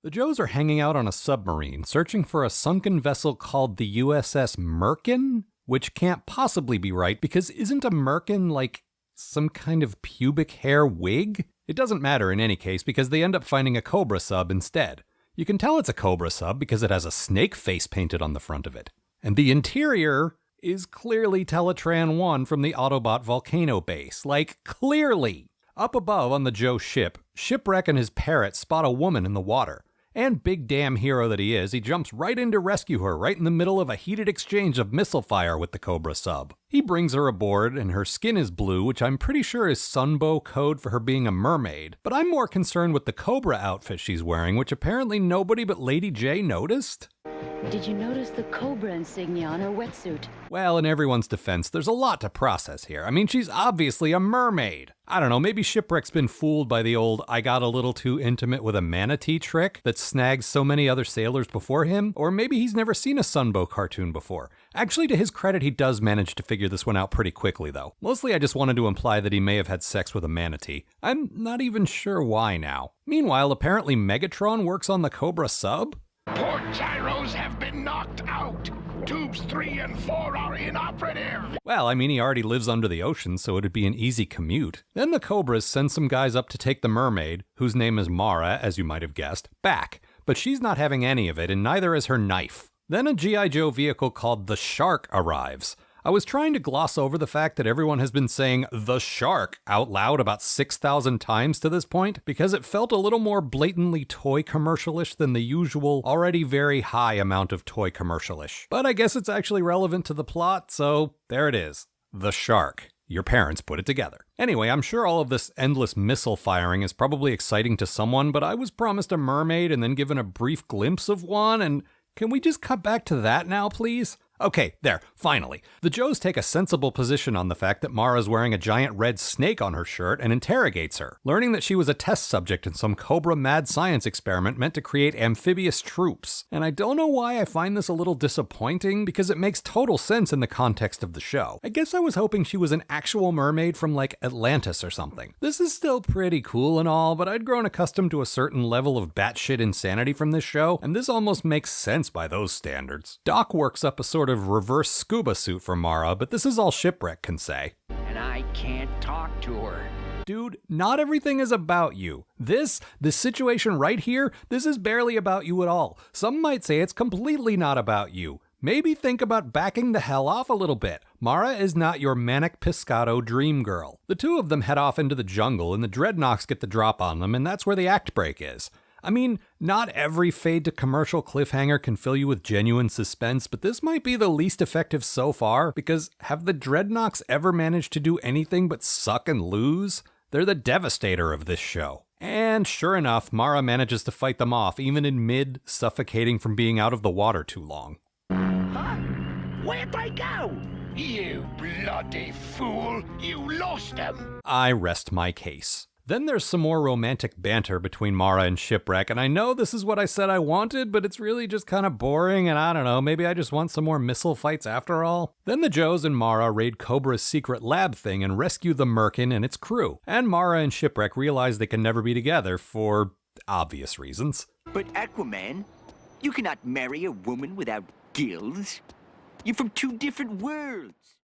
The Joes are hanging out on a submarine, searching for a sunken vessel called the USS Merkin, which can't possibly be right because isn't a merkin like some kind of pubic hair wig? It doesn't matter in any case because they end up finding a Cobra sub instead. You can tell it's a Cobra sub because it has a snake face painted on the front of it. And the interior is clearly Teletran 1 from the Autobot Volcano base. Like, clearly! Up above on the Joe ship, Shipwreck and his parrot spot a woman in the water. And big damn hero that he is, he jumps right in to rescue her right in the middle of a heated exchange of missile fire with the Cobra sub. He brings her aboard, and her skin is blue, which I'm pretty sure is Sunbow code for her being a mermaid. But I'm more concerned with the Cobra outfit she's wearing, which apparently nobody but Lady J noticed. Did you notice the Cobra insignia on her wetsuit? Well, in everyone's defense, there's a lot to process here. I mean, she's obviously a mermaid. I don't know, maybe Shipwreck's been fooled by the old I got a little too intimate with a manatee trick that snags so many other sailors before him, or maybe he's never seen a Sunbow cartoon before. Actually, to his credit, he does manage to figure this one out pretty quickly, though. Mostly I just wanted to imply that he may have had sex with a manatee. I'm not even sure why now. Meanwhile, apparently Megatron works on the Cobra sub? Port gyros have been knocked out. Tubes 3 and 4 are inoperative. Well, I mean, he already lives under the ocean, so it'd be an easy commute. Then the Cobras send some guys up to take the mermaid, whose name is Mara, as you might have guessed, back. But she's not having any of it, and neither is her knife. Then a G.I. Joe vehicle called the Shark arrives. I was trying to gloss over the fact that everyone has been saying the shark out loud about 6,000 times to this point, because it felt a little more blatantly toy commercialish than the usual, already very high amount of toy commercialish. But I guess it's actually relevant to the plot, so there it is. The shark. Your parents put it together. Anyway, I'm sure all of this endless missile firing is probably exciting to someone, but I was promised a mermaid and then given a brief glimpse of one, and can we just cut back to that now, please? Okay, there, finally. The Joes take a sensible position on the fact that Mara's wearing a giant red snake on her shirt and interrogates her, learning that she was a test subject in some Cobra mad science experiment meant to create amphibious troops. And I don't know why I find this a little disappointing, because it makes total sense in the context of the show. I guess I was hoping she was an actual mermaid from, like, Atlantis or something. This is still pretty cool and all, but I'd grown accustomed to a certain level of batshit insanity from this show, and this almost makes sense by those standards. Doc works up a sort of reverse scuba suit for Mara, but this is all Shipwreck can say. And I can't talk to her. Dude, not everything is about you. This situation right here, this is barely about you at all. Some might say it's completely not about you. Maybe think about backing the hell off a little bit. Mara is not your manic Piscato dream girl. The two of them head off into the jungle and the Dreadnoks get the drop on them, and that's where the act break is. I mean, not every fade to commercial cliffhanger can fill you with genuine suspense, but this might be the least effective so far, because have the Dreadnoks ever managed to do anything but suck and lose? They're the devastator of this show. And sure enough, Mara manages to fight them off, even in mid, suffocating from being out of the water too long. Huh? Where'd they go? You bloody fool! You lost them! I rest my case. Then there's some more romantic banter between Mara and Shipwreck, and I know this is what I said I wanted, but it's really just kind of boring, and I don't know, maybe I just want some more missile fights after all. Then the Joes and Mara raid Cobra's secret lab thing and rescue the Merkin and its crew, and Mara and Shipwreck realize they can never be together for obvious reasons. But Aquaman, you cannot marry a woman without gills. You're from two different worlds.